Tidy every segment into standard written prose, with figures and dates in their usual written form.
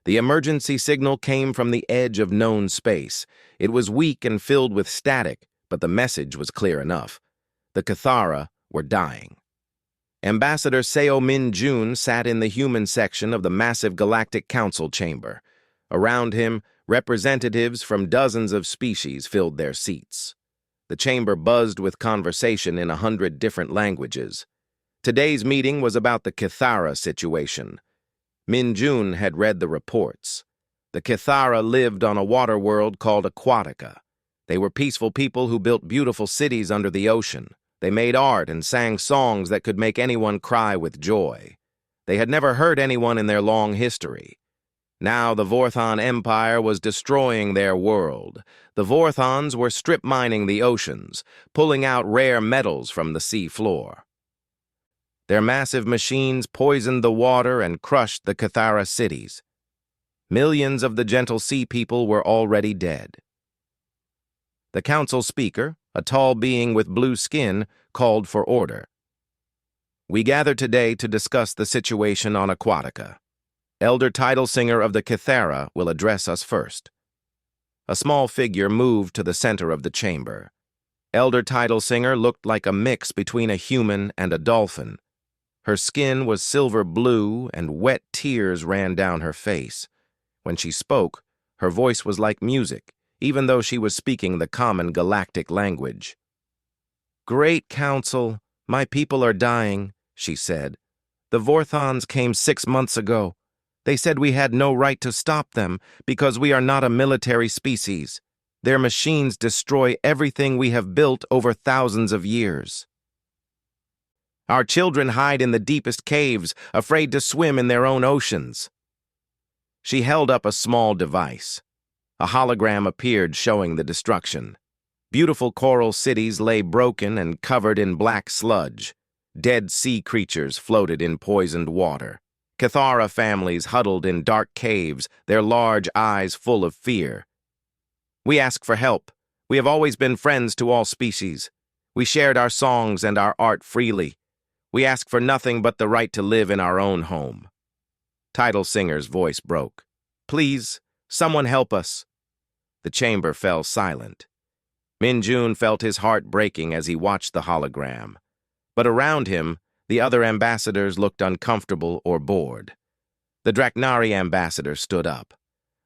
The emergency signal came from the edge of known space. It was weak and filled with static, but the message was clear enough. The Cathara were dying. Ambassador Seo Min-jun sat in the human section of the massive Galactic Council chamber. Around him, representatives from dozens of species filled their seats. The chamber buzzed with conversation in 100 different languages. Today's meeting was about the Cathara situation. Min-jun had read the reports. The Cathara lived on a water world called Aquatica. They were peaceful people who built beautiful cities under the ocean. They made art and sang songs that could make anyone cry with joy. They had never hurt anyone in their long history. Now the Vorthon Empire was destroying their world. The Vorthons were strip-mining the oceans, pulling out rare metals from the sea floor. Their massive machines poisoned the water and crushed the Cathara cities. Millions of the gentle sea people were already dead. The council speaker, a tall being with blue skin, called for order. We gather today to discuss the situation on Aquatica. Elder Titlesinger of the Cathara will address us first. A small figure moved to the center of the chamber. Elder Titlesinger looked like a mix between a human and a dolphin. Her skin was silver blue and wet tears ran down her face. When she spoke, her voice was like music, even though she was speaking the common galactic language. "Great Council, my people are dying," she said. "The Vorthons came 6 months ago. They said we had no right to stop them because we are not a military species. Their machines destroy everything we have built over thousands of years. Our children hide in the deepest caves, afraid to swim in their own oceans." She held up a small device. A hologram appeared showing the destruction. Beautiful coral cities lay broken and covered in black sludge. Dead sea creatures floated in poisoned water. Cathara families huddled in dark caves, their large eyes full of fear. "We ask for help. We have always been friends to all species. We shared our songs and our art freely. We ask for nothing but the right to live in our own home." Titlesinger's voice broke. "Please, someone help us." The chamber fell silent. Min-jun felt his heart breaking as he watched the hologram. But around him, the other ambassadors looked uncomfortable or bored. The Draknari ambassador stood up.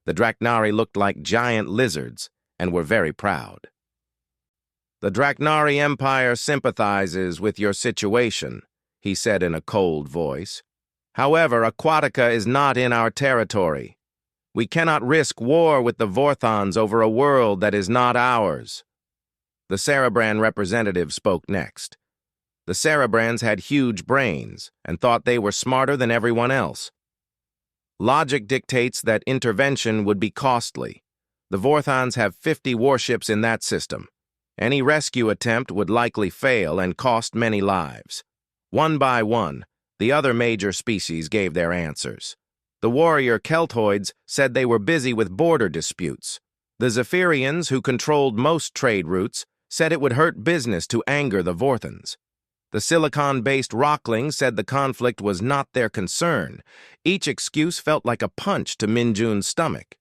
The Draknari looked like giant lizards and were very proud. "The Draknari Empire sympathizes with your situation," he said in a cold voice. "However, Aquatica is not in our territory. We cannot risk war with the Vorthons over a world that is not ours." The Cerebran representative spoke next. The Cerebrans had huge brains and thought they were smarter than everyone else. "Logic dictates that intervention would be costly. The Vorthons have 50 warships in that system. Any rescue attempt would likely fail and cost many lives." One by one, the other major species gave their answers. The warrior Keltoids said they were busy with border disputes. The Zephyrians, who controlled most trade routes, said it would hurt business to anger the Vorthons. The silicon-based Rocklings said the conflict was not their concern. Each excuse felt like a punch to Min-jun's stomach.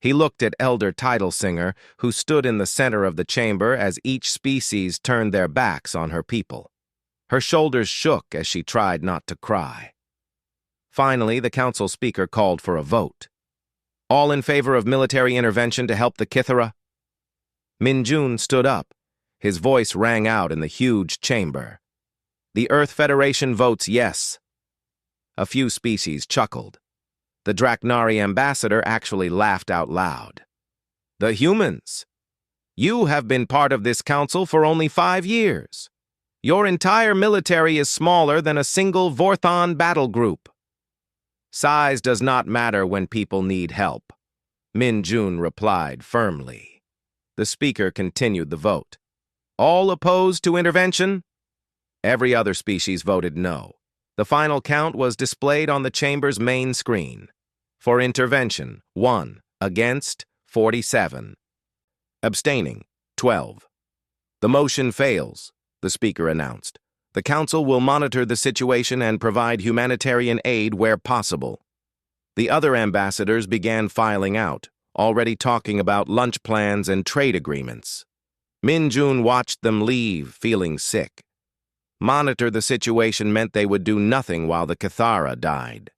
He looked at Elder Titlesinger, who stood in the center of the chamber as each species turned their backs on her people. Her shoulders shook as she tried not to cry. Finally, the council speaker called for a vote. "All in favor of military intervention to help the Cathara?" Min-jun stood up. His voice rang out in the huge chamber. "The Earth Federation votes yes." A few species chuckled. The Draknari ambassador actually laughed out loud. "The humans! You have been part of this council for only 5 years. Your entire military is smaller than a single Vorthon battle group. Size does not matter when people need help," Min-jun replied firmly. The speaker continued the vote. "All opposed to intervention?" Every other species voted no. The final count was displayed on the chamber's main screen. For intervention, 1. Against, 47. Abstaining, 12. "The motion fails," the speaker announced. "The council will monitor the situation and provide humanitarian aid where possible." The other ambassadors began filing out, already talking about lunch plans and trade agreements. Min-jun watched them leave, feeling sick. Monitor the situation meant they would do nothing while the Cathara died.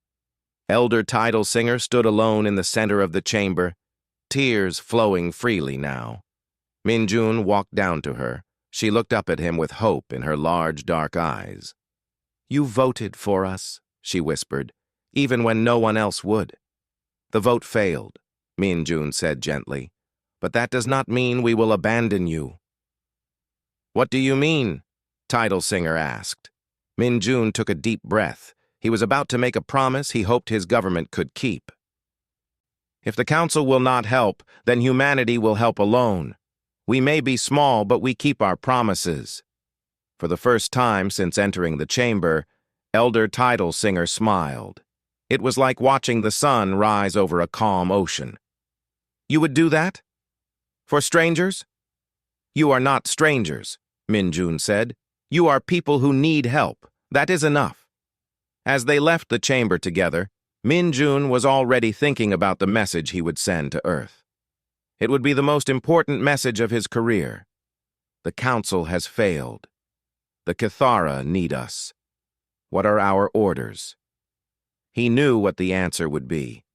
Elder Tidal Singer stood alone in the center of the chamber, tears flowing freely now. Min-jun walked down to her. She looked up at him with hope in her large, dark eyes. "You voted for us," she whispered, "even when no one else would." "The vote failed," Min-jun said gently, "but that does not mean we will abandon you." "What do you mean?" Tidal Singer asked. Min-jun took a deep breath. He was about to make a promise he hoped his government could keep. "If the Council will not help, then humanity will help alone. We may be small, but we keep our promises." For the first time since entering the chamber, Elder Tidal Singer smiled. It was like watching the sun rise over a calm ocean. "You would do that? For strangers?" "You are not strangers," Min-jun said. "You are people who need help. That is enough." As they left the chamber together, Min-jun was already thinking about the message he would send to Earth. It would be the most important message of his career. The Council has failed. The Cathara need us. What are our orders? He knew what the answer would be.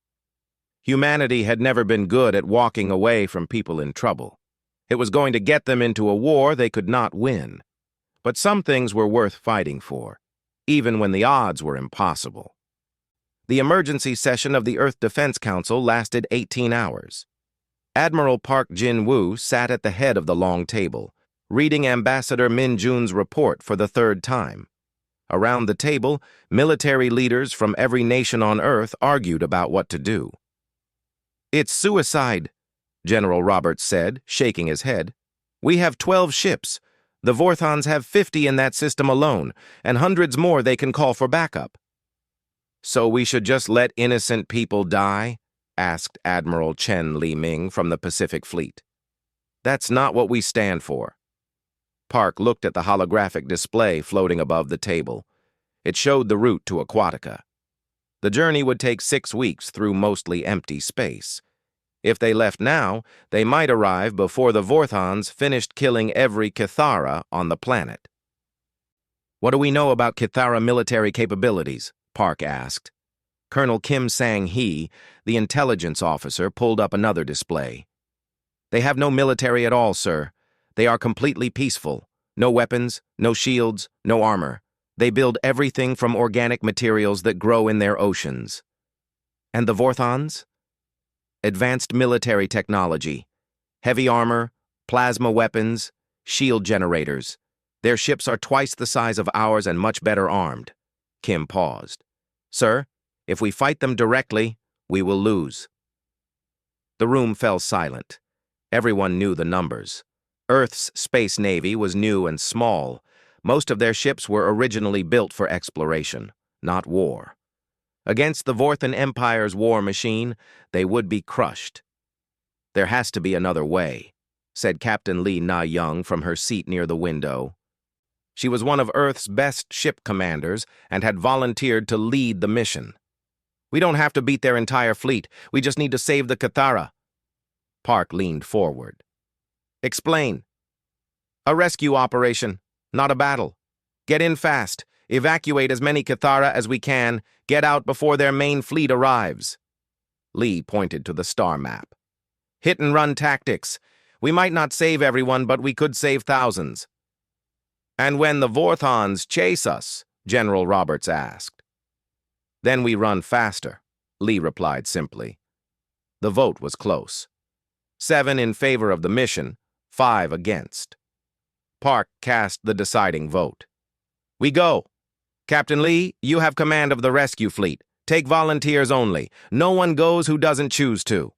Humanity had never been good at walking away from people in trouble. It was going to get them into a war they could not win. But some things were worth fighting for, even when the odds were impossible. The emergency session of the Earth Defense Council lasted 18 hours. Admiral Park Jin-woo sat at the head of the long table, reading Ambassador Min-jun's report for the third time. Around the table, military leaders from every nation on Earth argued about what to do. "It's suicide," General Roberts said, shaking his head. "We have 12 ships. The Vorthons have 50 in that system alone, and hundreds more they can call for backup." "So we should just let innocent people die?" asked Admiral Chen Li-ming from the Pacific Fleet. "That's not what we stand for." Park looked at the holographic display floating above the table. It showed the route to Aquatica. The journey would take 6 weeks through mostly empty space. If they left now, they might arrive before the Vorthons finished killing every Cathara on the planet. "What do we know about Cathara military capabilities?" Park asked. Colonel Kim Sang-hee, the intelligence officer, pulled up another display. "They have no military at all, sir. They are completely peaceful. No weapons, no shields, no armor. They build everything from organic materials that grow in their oceans." "And the Vorthons?" "Advanced military technology. Heavy armor, plasma weapons, shield generators. Their ships are twice the size of ours and much better armed." Kim paused. "Sir, if we fight them directly, we will lose." The room fell silent. Everyone knew the numbers. Earth's space navy was new and small. Most of their ships were originally built for exploration, not war. Against the Vorthan Empire's war machine, they would be crushed. "There has to be another way," said Captain Lee Na-young from her seat near the window. She was one of Earth's best ship commanders and had volunteered to lead the mission. "We don't have to beat their entire fleet. We just need to save the Cathara." Park leaned forward. "Explain." "A rescue operation, not a battle. Get in fast. Evacuate as many Cathara as we can. Get out before their main fleet arrives." Lee pointed to the star map. "Hit-and-run tactics. We might not save everyone, but we could save thousands." "And when the Vorthons chase us?" General Roberts asked. "Then we run faster," Lee replied simply. The vote was close. 7 in favor of the mission, 5 against. Park cast the deciding vote. "We go. Captain Lee, you have command of the rescue fleet. Take volunteers only. No one goes who doesn't choose to."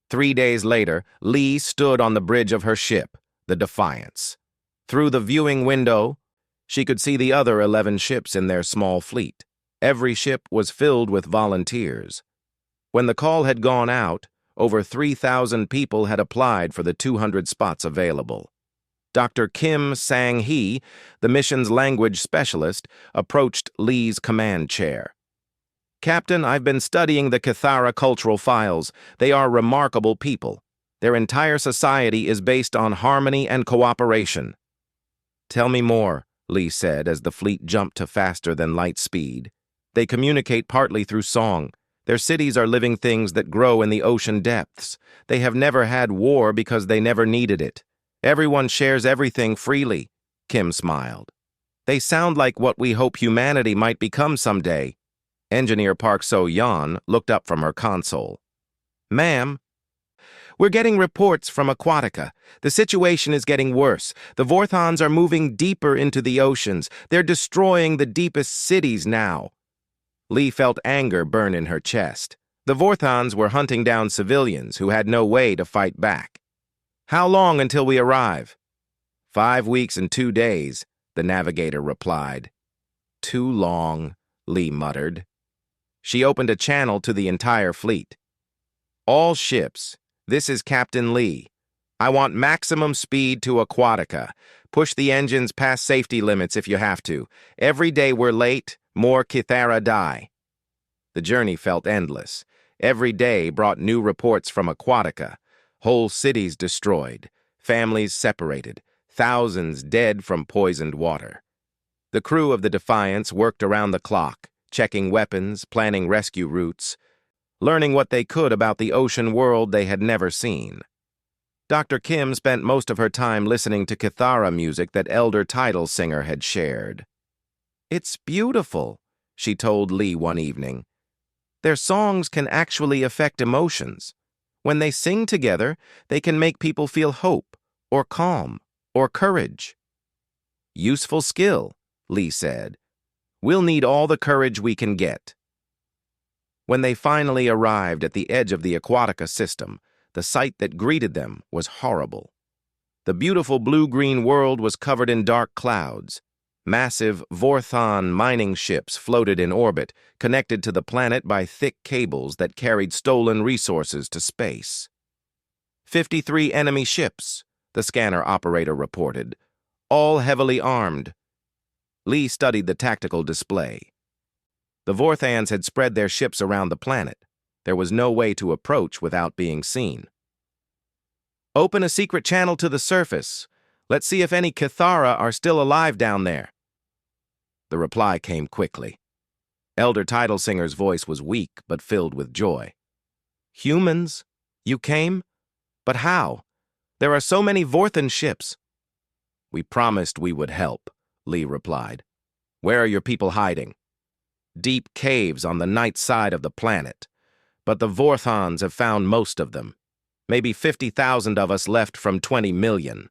3 days later, Lee stood on the bridge of her ship, the Defiance. Through the viewing window, she could see the other 11 ships in their small fleet. Every ship was filled with volunteers. When the call had gone out, over 3,000 people had applied for the 200 spots available. Dr. Kim Sang-hee, the mission's language specialist, approached Lee's command chair. Captain, I've been studying the Cathara cultural files. They are remarkable people. Their entire society is based on harmony and cooperation. Tell me more, Lee said as the fleet jumped to faster than light speed. They communicate partly through song. Their cities are living things that grow in the ocean depths. They have never had war because they never needed it. Everyone shares everything freely. Kim smiled. They sound like what we hope humanity might become someday. Engineer Park So-yeon looked up from her console. Ma'am, we're getting reports from Aquatica. The situation is getting worse. The Vorthons are moving deeper into the oceans. They're destroying the deepest cities now. Lee felt anger burn in her chest. The Vorthons were hunting down civilians who had no way to fight back. How long until we arrive? 5 weeks and 2 days, the navigator replied. Too long, Lee muttered. She opened a channel to the entire fleet. All ships, this is Captain Lee. I want maximum speed to Aquatica. Push the engines past safety limits if you have to. Every day we're late, more Cathara die. The journey felt endless. Every day brought new reports from Aquatica. Whole cities destroyed, families separated, thousands dead from poisoned water. The crew of the Defiance worked around the clock, checking weapons, planning rescue routes, learning what they could about the ocean world they had never seen. Dr. Kim spent most of her time listening to Cathara music that Elder Tidal Singer had shared. It's beautiful, she told Lee one evening. Their songs can actually affect emotions. When they sing together, they can make people feel hope, or calm, or courage. Useful skill, Lee said. We'll need all the courage we can get. When they finally arrived at the edge of the Aquatica system, the sight that greeted them was horrible. The beautiful blue-green world was covered in dark clouds. Massive Vorthon mining ships floated in orbit, connected to the planet by thick cables that carried stolen resources to space. 53 enemy ships, the scanner operator reported, all heavily armed. Lee studied the tactical display. The Vorthans had spread their ships around the planet. There was no way to approach without being seen. Open a secret channel to the surface. Let's see if any Cathara are still alive down there. The reply came quickly. Elder Tidal Singer's voice was weak but filled with joy. Humans? You came? But how? There are so many Vorthan ships. We promised we would help, Lee replied. Where are your people hiding? Deep caves on the night side of the planet. But the Vorthons have found most of them. Maybe 50,000 of us left from 20 million.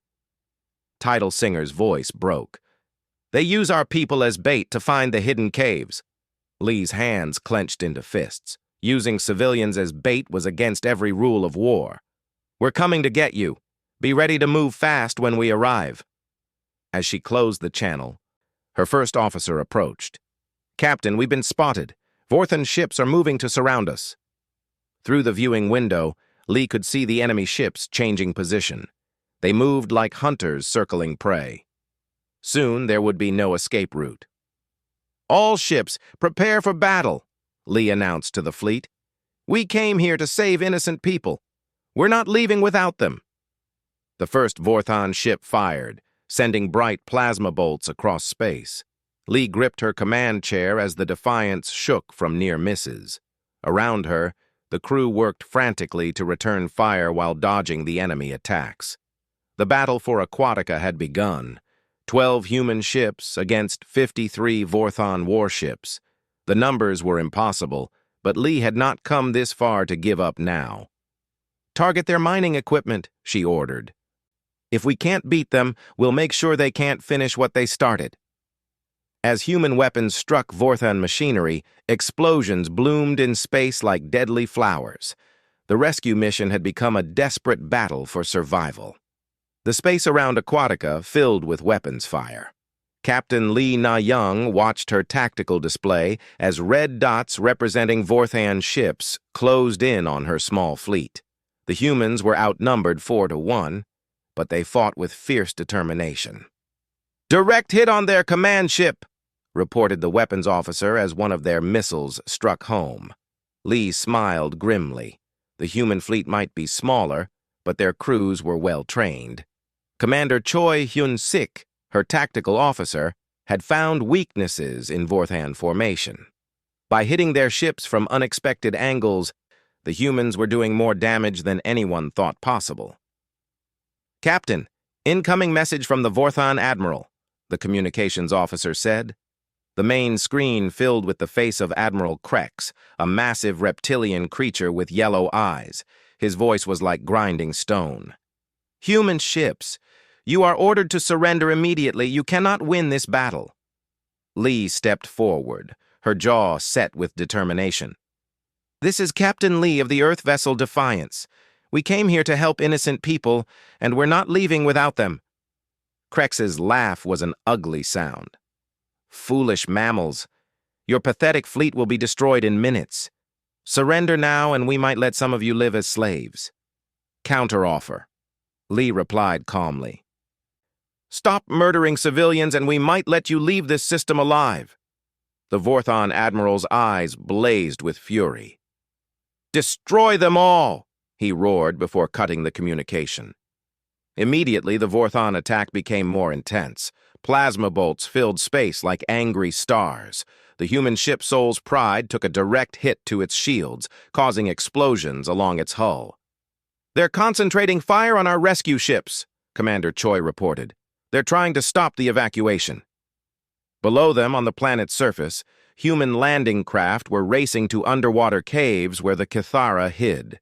Tidal Singer's voice broke. They use our people as bait to find the hidden caves. Lee's hands clenched into fists. Using civilians as bait was against every rule of war. We're coming to get you. Be ready to move fast when we arrive. As she closed the channel, her first officer approached. Captain, we've been spotted. Vorthan ships are moving to surround us. Through the viewing window, Lee could see the enemy ships changing position. They moved like hunters circling prey. Soon there would be no escape route. All ships, prepare for battle, Lee announced to the fleet. We came here to save innocent people. We're not leaving without them. The first Vorthon ship fired, sending bright plasma bolts across space. Lee gripped her command chair as the Defiance shook from near misses. Around her, the crew worked frantically to return fire while dodging the enemy attacks. The battle for Aquatica had begun. 12 human ships against 53 Vorthon warships. The numbers were impossible, but Lee had not come this far to give up now. Target their mining equipment, she ordered. If we can't beat them, we'll make sure they can't finish what they started. As human weapons struck Vorthon machinery, explosions bloomed in space like deadly flowers. The rescue mission had become a desperate battle for survival. The space around Aquatica filled with weapons fire. Captain Lee Na-young watched her tactical display as red dots representing Vorthan ships closed in on her small fleet. The humans were outnumbered 4-1, but they fought with fierce determination. Direct hit on their command ship, reported the weapons officer as one of their missiles struck home. Lee smiled grimly. The human fleet might be smaller, but their crews were well-trained. Commander Choi Hyun-sik, her tactical officer, had found weaknesses in Vorthan formation. By hitting their ships from unexpected angles, the humans were doing more damage than anyone thought possible. "Captain, incoming message from the Vorthan Admiral," the communications officer said. The main screen filled with the face of Admiral Krex, a massive reptilian creature with yellow eyes. His voice was like grinding stone. "Human ships, you are ordered to surrender immediately. You cannot win this battle." Lee stepped forward, her jaw set with determination. "This is Captain Lee of the Earth vessel Defiance. We came here to help innocent people, and we're not leaving without them." Krex's laugh was an ugly sound. "Foolish mammals. Your pathetic fleet will be destroyed in minutes. Surrender now, and we might let some of you live as slaves." "Counteroffer," Lee replied calmly. "Stop murdering civilians, and we might let you leave this system alive." The Vorthan Admiral's eyes blazed with fury. "Destroy them all!" he roared before cutting the communication. Immediately, the Vorthan attack became more intense. Plasma bolts filled space like angry stars. The human ship Soul's Pride took a direct hit to its shields, causing explosions along its hull. "They're concentrating fire on our rescue ships," Commander Choi reported. "They're trying to stop the evacuation." Below them, on the planet's surface, human landing craft were racing to underwater caves where the Cathara hid.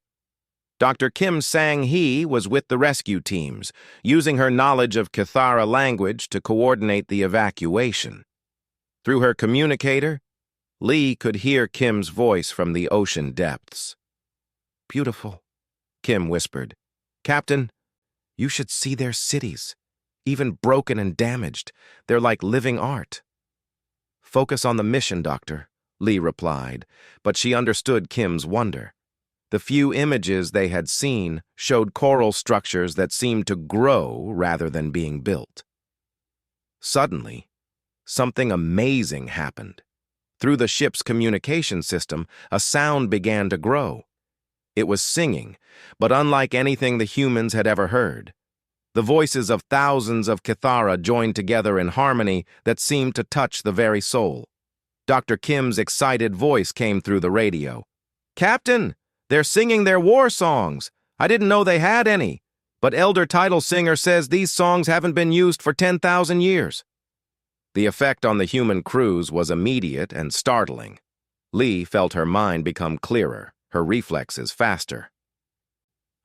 Dr. Kim Sang-hee was with the rescue teams, using her knowledge of Cathara language to coordinate the evacuation. Through her communicator, Lee could hear Kim's voice from the ocean depths. "Beautiful," Kim whispered. "Captain, you should see their cities. Even broken and damaged, they're like living art." "Focus on the mission, Doctor," Lee replied, but she understood Kim's wonder. The few images they had seen showed coral structures that seemed to grow rather than being built. Suddenly, something amazing happened. Through the ship's communication system, a sound began to grow. It was singing, but unlike anything the humans had ever heard. The voices of thousands of Cathara joined together in harmony that seemed to touch the very soul. Dr. Kim's excited voice came through the radio. "Captain, they're singing their war songs. I didn't know they had any, but Elder Title Singer says these songs haven't been used for 10,000 years. The effect on the human crews was immediate and startling. Lee felt her mind become clearer, her reflexes faster.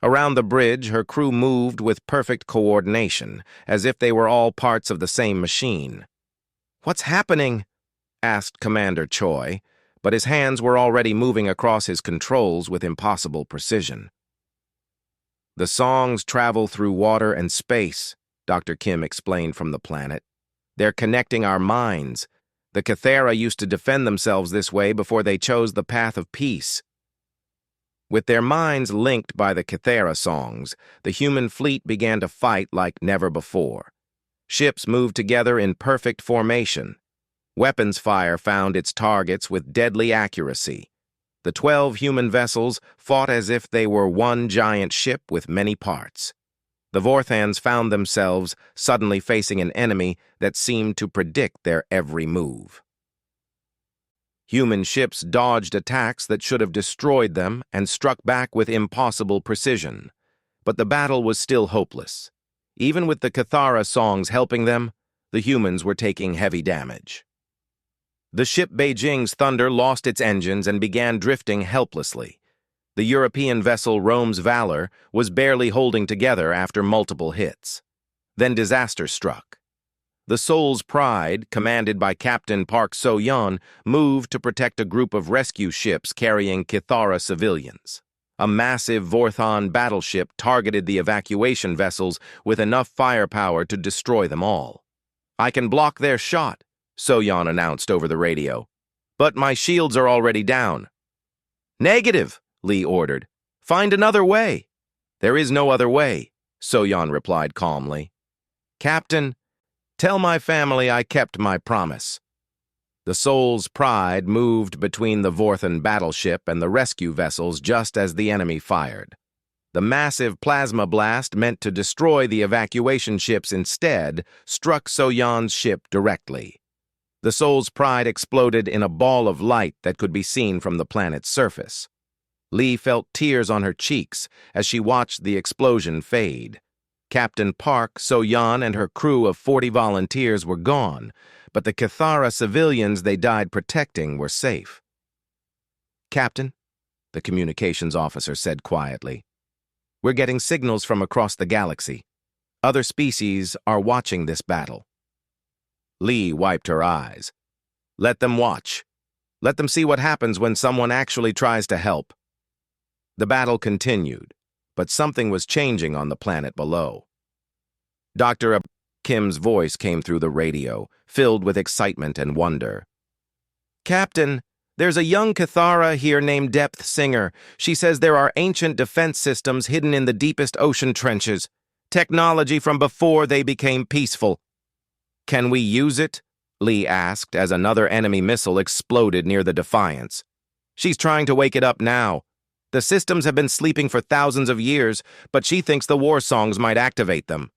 Around the bridge, her crew moved with perfect coordination, as if they were all parts of the same machine. "What's happening?" asked Commander Choi, but his hands were already moving across his controls with impossible precision. "The songs travel through water and space," Dr. Kim explained from the planet. "They're connecting our minds. The Cathara used to defend themselves this way before they chose the path of peace." With their minds linked by the Cathara songs, the human fleet began to fight like never before. Ships moved together in perfect formation. Weapons fire found its targets with deadly accuracy. The 12 human vessels fought as if they were one giant ship with many parts. The Vorthans found themselves suddenly facing an enemy that seemed to predict their every move. Human ships dodged attacks that should have destroyed them and struck back with impossible precision. But the battle was still hopeless. Even with the Cathara songs helping them, the humans were taking heavy damage. The ship Beijing's Thunder lost its engines and began drifting helplessly. The European vessel Rome's Valor was barely holding together after multiple hits. Then disaster struck. The Soul's Pride, commanded by Captain Park So-yeon, moved to protect a group of rescue ships carrying Cathara civilians. A massive Vorthan battleship targeted the evacuation vessels with enough firepower to destroy them all. "I can block their shot," So-yeon announced over the radio. "But my shields are already down." "Negative," Lee ordered. "Find another way." "There is no other way," So-yeon replied calmly. "Captain, tell my family I kept my promise." The Soul's Pride moved between the Vorthan battleship and the rescue vessels just as the enemy fired. The massive plasma blast meant to destroy the evacuation ships instead struck So-Yon's ship directly. The Soul's Pride exploded in a ball of light that could be seen from the planet's surface. Lee felt tears on her cheeks as she watched the explosion fade. Captain Park, So-Yon, and her crew of 40 volunteers were gone, but the Cathara civilians they died protecting were safe. "Captain," the communications officer said quietly, "we're getting signals from across the galaxy. Other species are watching this battle." Lee wiped her eyes. "Let them watch. Let them see what happens when someone actually tries to help." The battle continued, but something was changing on the planet below. Dr. Kim's voice came through the radio, filled with excitement and wonder. "Captain, there's a young Cathara here named Depth Singer. She says there are ancient defense systems hidden in the deepest ocean trenches, technology from before they became peaceful." "Can we use it?" Lee asked as another enemy missile exploded near the Defiance. "She's trying to wake it up now. The systems have been sleeping for thousands of years, but she thinks the war songs might activate them."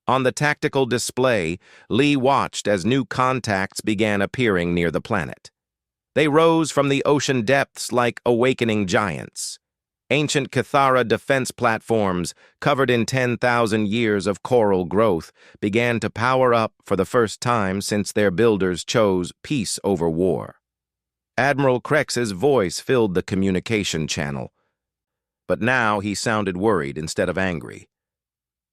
On the tactical display, Lee watched as new contacts began appearing near the planet. They rose from the ocean depths like awakening giants. Ancient Cathara defense platforms, covered in 10,000 years of coral growth, began to power up for the first time since their builders chose peace over war. Admiral Krex's voice filled the communication channel, but now he sounded worried instead of angry.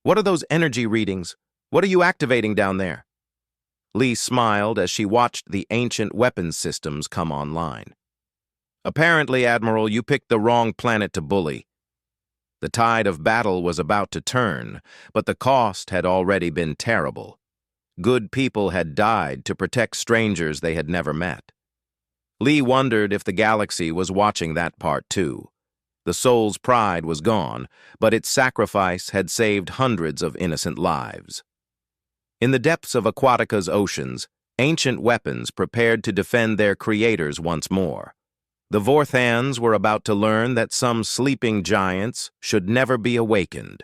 "What are those energy readings? What are you activating down there?" Lee smiled as she watched the ancient weapons systems come online. "Apparently, Admiral, you picked the wrong planet to bully." The tide of battle was about to turn, but the cost had already been terrible. Good people had died to protect strangers they had never met. Lee wondered if the galaxy was watching that part too. The Soul's Pride was gone, but its sacrifice had saved hundreds of innocent lives. In the depths of Aquatica's oceans, ancient weapons prepared to defend their creators once more. The Vorthans were about to learn that some sleeping giants should never be awakened.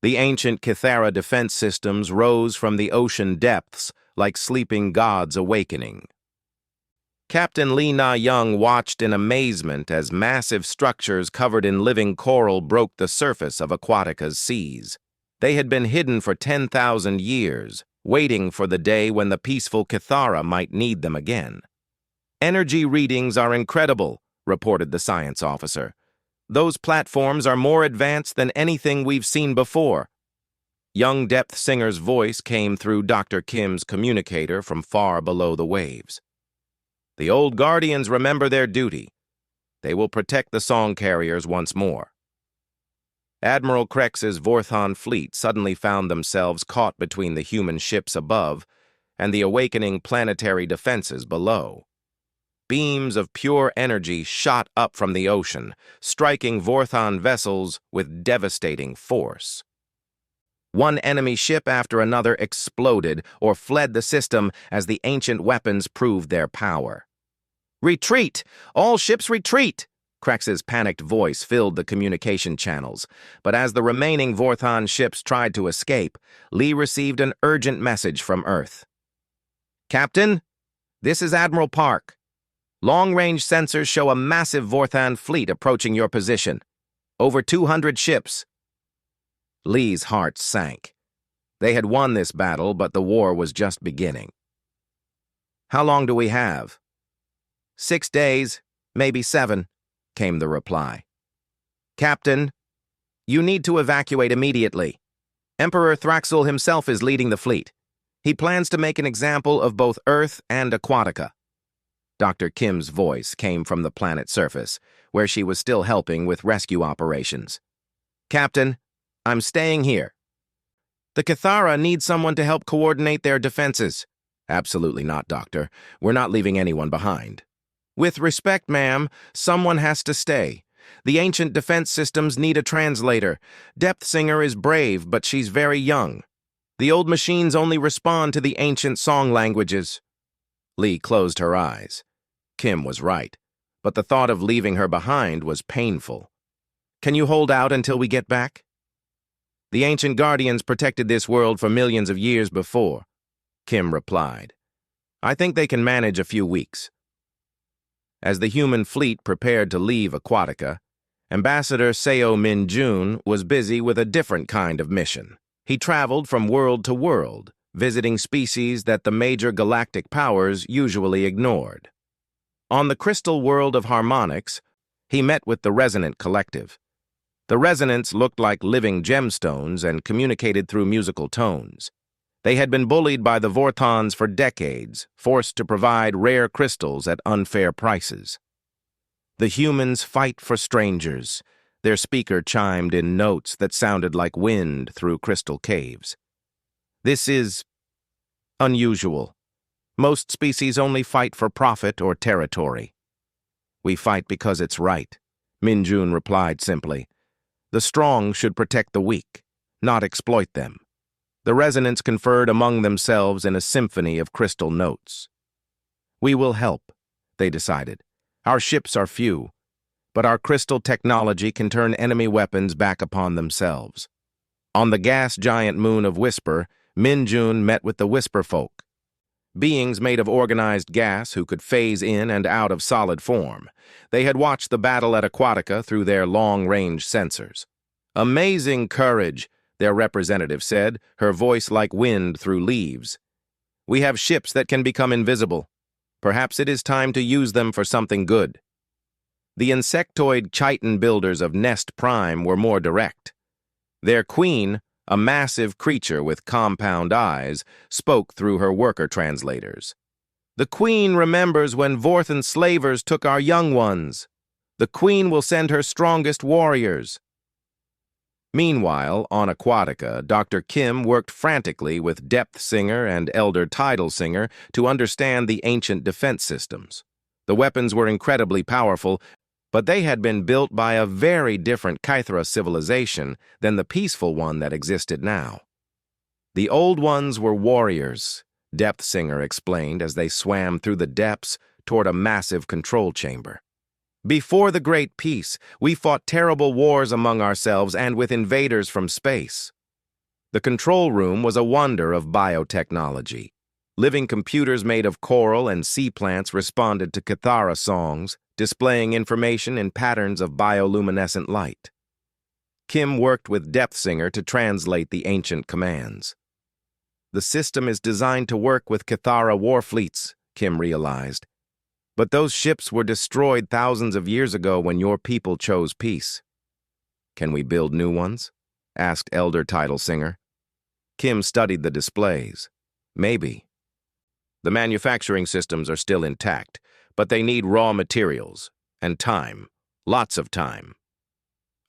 The ancient Cathara defense systems rose from the ocean depths like sleeping gods awakening. Captain Lee Na-young watched in amazement as massive structures covered in living coral broke the surface of Aquatica's seas. They had been hidden for 10,000 years, waiting for the day when the peaceful Cathara might need them again. "Energy readings are incredible," reported the science officer. "Those platforms are more advanced than anything we've seen before." Young Depth Singer's voice came through Dr. Kim's communicator from far below the waves. "The old Guardians remember their duty. They will protect the song carriers once more." Admiral Krex's Vorthon fleet suddenly found themselves caught between the human ships above and the awakening planetary defenses below. Beams of pure energy shot up from the ocean, striking Vorthon vessels with devastating force. One enemy ship after another exploded or fled the system as the ancient weapons proved their power. "Retreat! All ships retreat!" Krex's panicked voice filled the communication channels, but as the remaining Vorthon ships tried to escape, Lee received an urgent message from Earth. "Captain, this is Admiral Park. Long-range sensors show a massive Vorthon fleet approaching your position. Over 200 ships." Lee's heart sank. They had won this battle, but the war was just beginning. "How long do we have?" 6 days, maybe 7, came the reply. "Captain, you need to evacuate immediately. Emperor Thraxel himself is leading the fleet. He plans to make an example of both Earth and Aquatica." Dr. Kim's voice came from the planet's surface, where she was still helping with rescue operations. "Captain, I'm staying here." "The Cathara need someone to help coordinate their defenses." "Absolutely not, Doctor. We're not leaving anyone behind." "With respect, ma'am, someone has to stay. The ancient defense systems need a translator. Depth Singer is brave, but she's very young. The old machines only respond to the ancient song languages." Lee closed her eyes. Kim was right, but the thought of leaving her behind was painful. Can you hold out until we get back? The ancient guardians protected this world for millions of years before, Kim replied. I think they can manage a few weeks. As the human fleet prepared to leave Aquatica, Ambassador Seo Min-jun was busy with a different kind of mission. He traveled from world to world, visiting species that the major galactic powers usually ignored. On the crystal world of harmonics, he met with the Resonant Collective. The resonants looked like living gemstones and communicated through musical tones. They had been bullied by the Vorthons for decades, forced to provide rare crystals at unfair prices. The humans fight for strangers. Their speaker chimed in notes that sounded like wind through crystal caves. This is unusual. Most species only fight for profit or territory. We fight because it's right, Min-jun replied simply. The strong should protect the weak, not exploit them. The resonants conferred among themselves in a symphony of crystal notes. We will help, they decided. Our ships are few, but our crystal technology can turn enemy weapons back upon themselves. On the gas giant moon of Whisper, Min-jun met with the Whisper folk, beings made of organized gas who could phase in and out of solid form. They had watched the battle at Aquatica through their long-range sensors. Amazing courage, their representative said, her voice like wind through leaves. We have ships that can become invisible. Perhaps it is time to use them for something good. The insectoid chitin builders of Nest Prime were more direct. Their queen, a massive creature with compound eyes, spoke through her worker translators. The queen remembers when Vorthan slavers took our young ones. The queen will send her strongest warriors. Meanwhile, on Aquatica, Dr. Kim worked frantically with Depth Singer and Elder Tidal Singer to understand the ancient defense systems. The weapons were incredibly powerful, but they had been built by a very different Kythera civilization than the peaceful one that existed now. The old ones were warriors, Depth Singer explained as they swam through the depths toward a massive control chamber. Before the Great Peace, we fought terrible wars among ourselves and with invaders from space. The control room was a wonder of biotechnology. Living computers made of coral and sea plants responded to Kythera songs, displaying information in patterns of bioluminescent light. Kim worked with Depth Singer to translate the ancient commands. The system is designed to work with Kythera war fleets, Kim realized. But those ships were destroyed thousands of years ago when your people chose peace. Can we build new ones? Asked Elder Tidal Singer. Kim studied the displays. Maybe. The manufacturing systems are still intact, but they need raw materials and time, lots of time.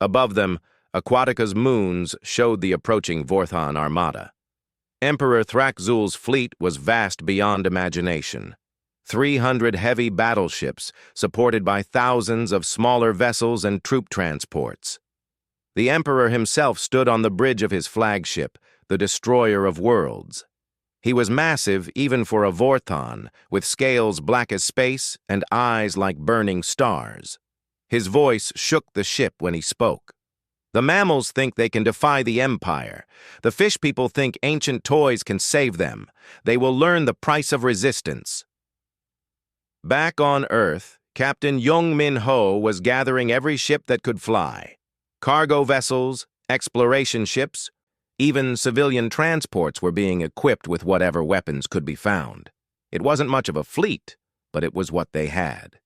Above them, Aquatica's moons showed the approaching Vorthon armada. Emperor Thrakzul's fleet was vast beyond imagination. 300 heavy battleships supported by thousands of smaller vessels and troop transports. The Emperor himself stood on the bridge of his flagship, the Destroyer of Worlds. He was massive even for a Vorthon, with scales black as space and eyes like burning stars. His voice shook the ship when he spoke. The mammals think they can defy the Empire. The fish people think ancient toys can save them. They will learn the price of resistance. Back on Earth, Captain Young Min Ho was gathering every ship that could fly. Cargo vessels, exploration ships, even civilian transports were being equipped with whatever weapons could be found. It wasn't much of a fleet, but it was what they had.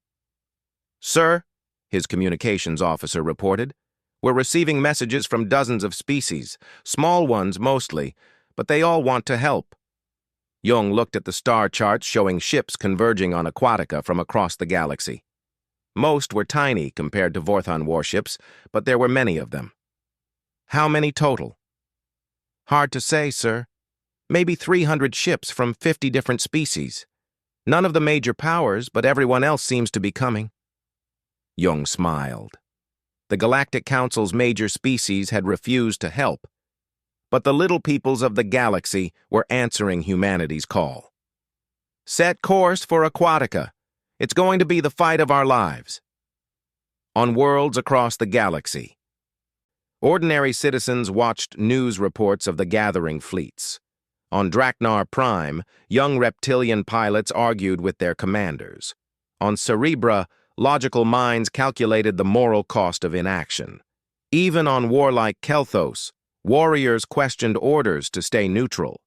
Sir, his communications officer reported, we're receiving messages from dozens of species, small ones mostly, but they all want to help. Young looked at the star charts showing ships converging on Aquatica from across the galaxy. Most were tiny compared to Vorthon warships, but there were many of them. How many total? Hard to say, sir. Maybe 300 ships from 50 different species. None of the major powers, but everyone else seems to be coming. Young smiled. The Galactic Council's major species had refused to help, but the little peoples of the galaxy were answering humanity's call. Set course for Aquatica. It's going to be the fight of our lives. On worlds across the galaxy, ordinary citizens watched news reports of the gathering fleets. On Draknar Prime, young reptilian pilots argued with their commanders. On Cerebra, logical minds calculated the moral cost of inaction. Even on warlike Kelthos, warriors questioned orders to stay neutral.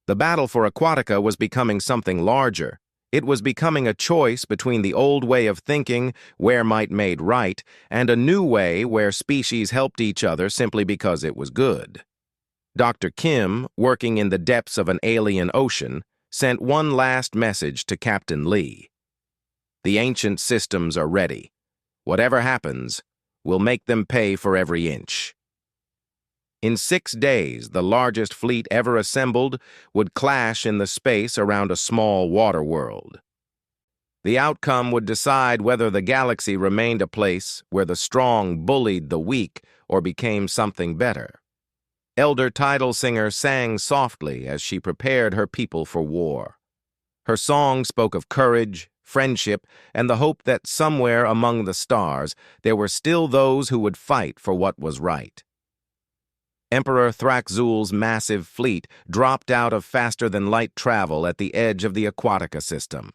The battle for Aquatica was becoming something larger. It was becoming a choice between the old way of thinking, where might made right, and a new way where species helped each other simply because it was good. Dr. Kim, working in the depths of an alien ocean, sent one last message to Captain Lee. The ancient systems are ready. Whatever happens, we'll make them pay for every inch. In 6 days, the largest fleet ever assembled would clash in the space around a small water world. The outcome would decide whether the galaxy remained a place where the strong bullied the weak or became something better. Elder Tidal Singer sang softly as she prepared her people for war. Her song spoke of courage, friendship, and the hope that somewhere among the stars there were still those who would fight for what was right. Emperor Thraxul's massive fleet dropped out of faster-than-light travel at the edge of the Aquatica system.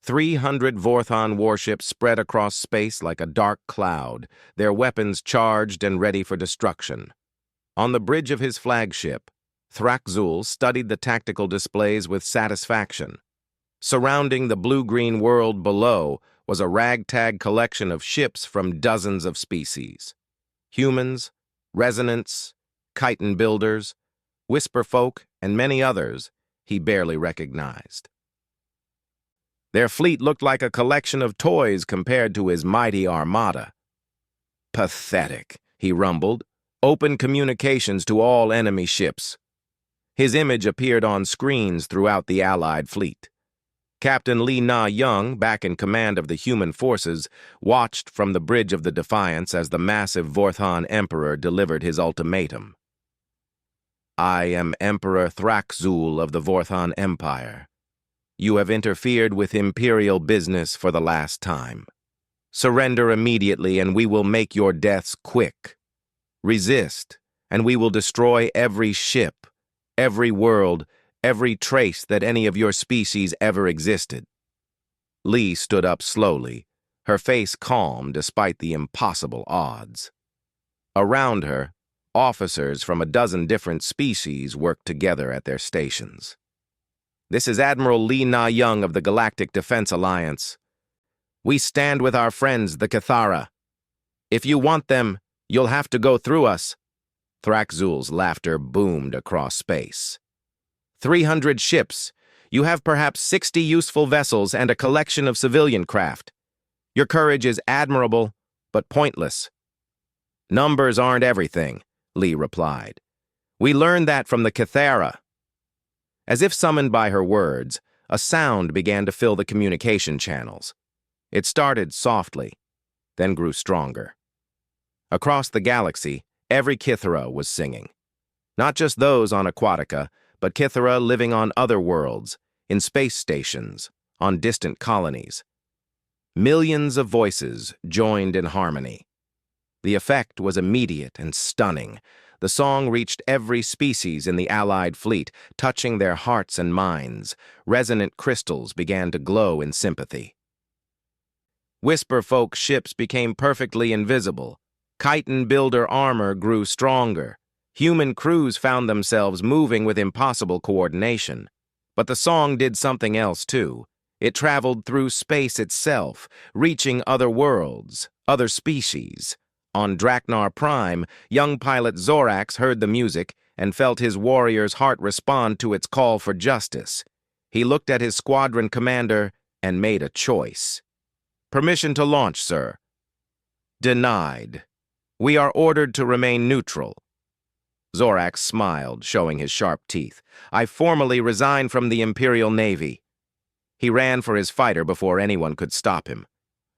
300 Vorthon warships spread across space like a dark cloud, their weapons charged and ready for destruction. On the bridge of his flagship, Thraxul studied the tactical displays with satisfaction. Surrounding the blue-green world below was a ragtag collection of ships from dozens of species. Humans, resonants, chitin builders, whisper folk, and many others he barely recognized. Their fleet looked like a collection of toys compared to his mighty armada. Pathetic, he rumbled. Open communications to all enemy ships. His image appeared on screens throughout the Allied fleet. Captain Lee Na-young, back in command of the human forces, watched from the bridge of the Defiance as the massive Vorthon Emperor delivered his ultimatum. I am Emperor Thraxul of the Vorthon Empire. You have interfered with imperial business for the last time. Surrender immediately and we will make your deaths quick. Resist, and we will destroy every ship, every world, every trace that any of your species ever existed. Lee stood up slowly, her face calm despite the impossible odds. Around her, officers from a dozen different species worked together at their stations. This is Admiral Lee Na-young of the Galactic Defense Alliance. We stand with our friends, the Cathara. If you want them, you'll have to go through us. Thraxul's laughter boomed across space. 300 ships. You have perhaps 60 useful vessels and a collection of civilian craft. Your courage is admirable, but pointless. Numbers aren't everything, Lee replied. We learned that from the Cathara. As if summoned by her words, a sound began to fill the communication channels. It started softly, then grew stronger. Across the galaxy, every Kithara was singing. Not just those on Aquatica, but Kithara living on other worlds, in space stations, on distant colonies. Millions of voices joined in harmony. The effect was immediate and stunning. The song reached every species in the Allied fleet, touching their hearts and minds. Resonant crystals began to glow in sympathy. Whisper folk ships became perfectly invisible. Chitin builder armor grew stronger. Human crews found themselves moving with impossible coordination. But the song did something else too. It traveled through space itself, reaching other worlds, other species. On Draknar Prime, young pilot Zorax heard the music and felt his warrior's heart respond to its call for justice. He looked at his squadron commander and made a choice. Permission to launch, sir. Denied. We are ordered to remain neutral. Zorax smiled, showing his sharp teeth. I formally resign from the Imperial Navy. He ran for his fighter before anyone could stop him.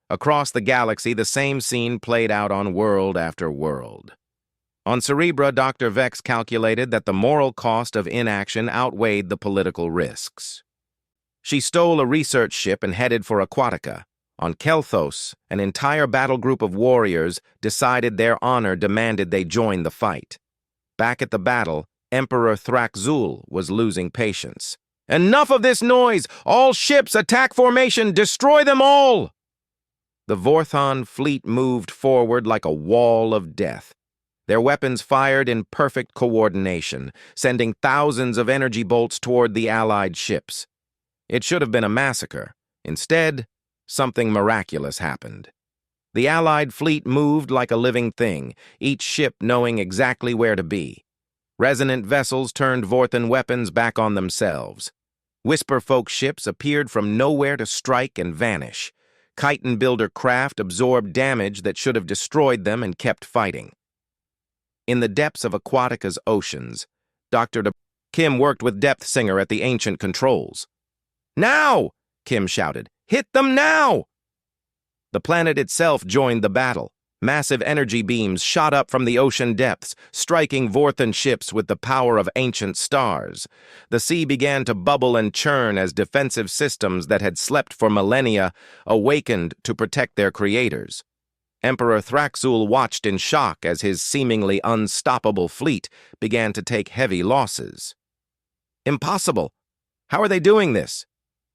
Across the galaxy, the same scene played out on world after world. On Cerebra, Dr. Vex calculated that the moral cost of inaction outweighed the political risks. She stole a research ship and headed for Aquatica. On Kelthos, an entire battle group of warriors decided their honor demanded they join the fight. Back at the battle, Emperor Thraxzul was losing patience. "Enough of this noise! All ships, attack formation! Destroy them all!" The Vorthon fleet moved forward like a wall of death. Their weapons fired in perfect coordination, sending thousands of energy bolts toward the Allied ships. It should have been a massacre. Instead, something miraculous happened. The Allied fleet moved like a living thing, each ship knowing exactly where to be. Resonant vessels turned Vorthon weapons back on themselves. Whisperfolk ships appeared from nowhere to strike and vanish. Chitin builder craft absorbed damage that should have destroyed them and kept fighting. In the depths of Aquatica's oceans, Dr. Kim worked with Depth Singer at the ancient controls. "Now!" Kim shouted. "Hit them now!" The planet itself joined the battle. Massive energy beams shot up from the ocean depths, striking Vorthon ships with the power of ancient stars. The sea began to bubble and churn as defensive systems that had slept for millennia awakened to protect their creators. Emperor Thraxzul watched in shock as his seemingly unstoppable fleet began to take heavy losses. "Impossible! How are they doing this?"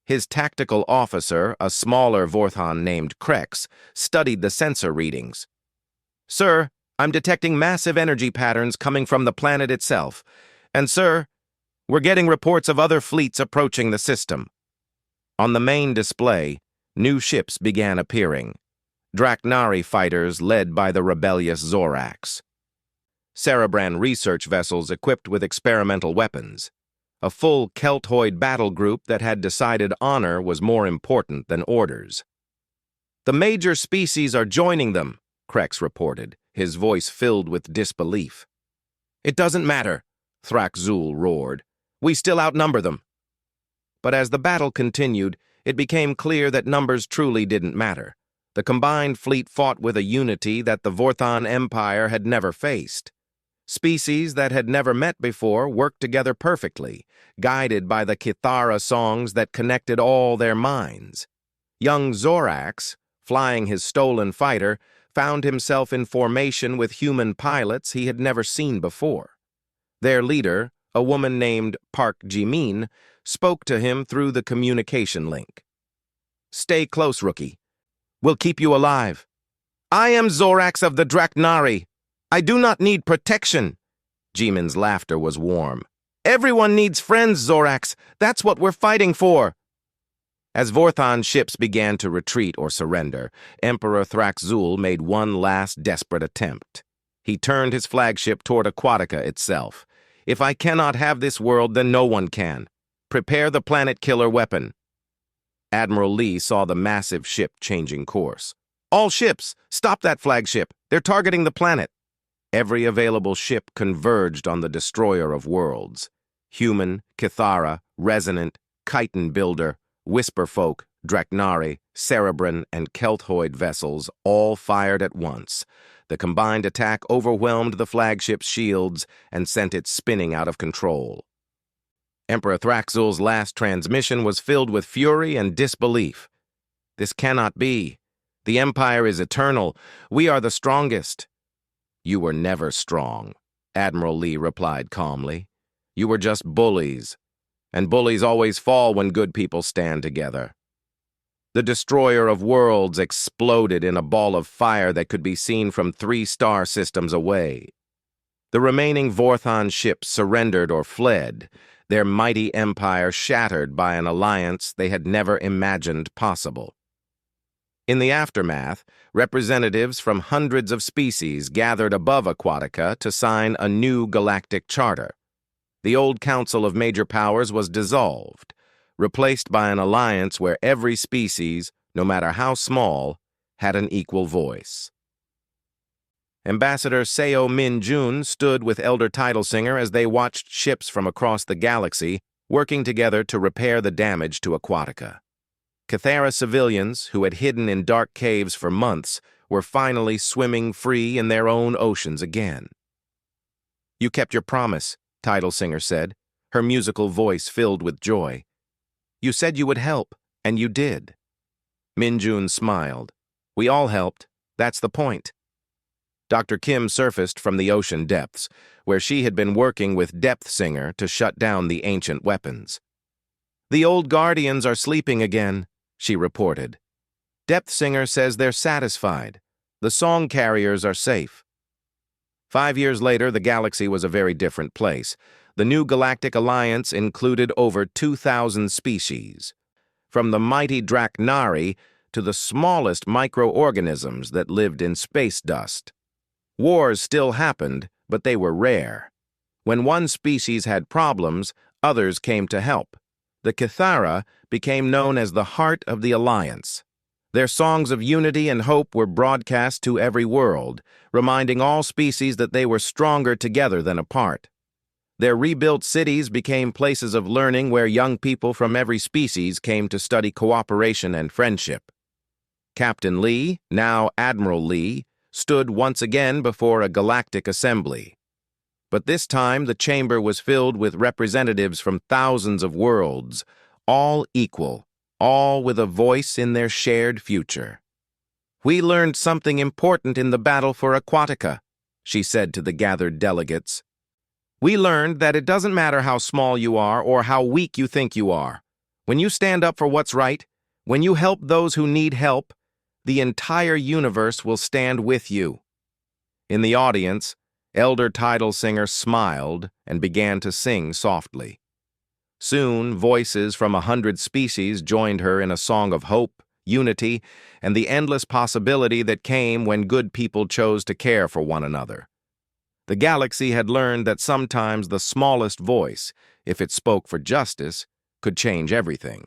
His tactical officer, a smaller Vorthon named Krex, studied the sensor readings. "Sir, I'm detecting massive energy patterns coming from the planet itself. And sir, we're getting reports of other fleets approaching the system." On the main display, new ships began appearing. Draknari fighters led by the rebellious Zorax. Cerebran research vessels equipped with experimental weapons. A full Keltoid battle group that had decided honor was more important than orders. "The major species are joining them," Krex reported, his voice filled with disbelief. "It doesn't matter," Thraxzul roared. "We still outnumber them." But as the battle continued, it became clear that numbers truly didn't matter. The combined fleet fought with a unity that the Vorthon Empire had never faced. Species that had never met before worked together perfectly, guided by the Kithara songs that connected all their minds. Young Zorax, flying his stolen fighter, found himself in formation with human pilots he had never seen before. Their leader, a woman named Park Jimin, spoke to him through the communication link. "Stay close, rookie. We'll keep you alive." "I am Zorax of the Draknari. I do not need protection." Jimin's laughter was warm. "Everyone needs friends, Zorax. That's what we're fighting for." As Vorthon ships began to retreat or surrender, Emperor Thraxzul made one last desperate attempt. He turned his flagship toward Aquatica itself. "If I cannot have this world, then no one can. Prepare the planet-killer weapon." Admiral Lee saw the massive ship changing course. "All ships, stop that flagship. They're targeting the planet." Every available ship converged on the destroyer of worlds. Human, Kithara, Resonant, Chitin Builder, Whisperfolk, Draknari, Cerebran, and Keltoid vessels all fired at once. The combined attack overwhelmed the flagship's shields and sent it spinning out of control. Emperor Thraxzul's last transmission was filled with fury and disbelief. "This cannot be. The Empire is eternal. We are the strongest." "You were never strong," Admiral Lee replied calmly. "You were just bullies. And bullies always fall when good people stand together." The destroyer of worlds exploded in a ball of fire that could be seen from 3 star systems away. The remaining Vorthon ships surrendered or fled, their mighty empire shattered by an alliance they had never imagined possible. In the aftermath, representatives from hundreds of species gathered above Aquatica to sign a new galactic charter. The old Council of Major Powers was dissolved, replaced by an alliance where every species, no matter how small, had an equal voice. Ambassador Seo Min-jun stood with Elder Titlesinger as they watched ships from across the galaxy working together to repair the damage to Aquatica. Kithara civilians, who had hidden in dark caves for months, were finally swimming free in their own oceans again. "You kept your promise," Titlesinger said, her musical voice filled with joy. You said you would help, and you did. Minjun smiled. We all helped. That's the point. Dr. Kim surfaced from the ocean depths, where she had been working with Depth Singer to shut down the ancient weapons. The old guardians are sleeping again, she reported. Depth Singer says they're satisfied. The song carriers are safe. 5 years later, the galaxy was a very different place. The new Galactic Alliance included over 2,000 species, from the mighty Draknari to the smallest microorganisms that lived in space dust. Wars still happened, but they were rare. When one species had problems, others came to help. The Cathara became known as the heart of the Alliance. Their songs of unity and hope were broadcast to every world, reminding all species that they were stronger together than apart. Their rebuilt cities became places of learning where young people from every species came to study cooperation and friendship. Captain Lee, now Admiral Lee, stood once again before a galactic assembly. But this time the chamber was filled with representatives from thousands of worlds, all equal, all with a voice in their shared future. We learned something important in the battle for Aquatica, she said to the gathered delegates. We learned that it doesn't matter how small you are or how weak you think you are. When you stand up for what's right, when you help those who need help, the entire universe will stand with you. In the audience, Elder Tidal Singer smiled and began to sing softly. Soon, voices from 100 species joined her in a song of hope, unity, and the endless possibility that came when good people chose to care for one another. The galaxy had learned that sometimes the smallest voice, if it spoke for justice, could change everything.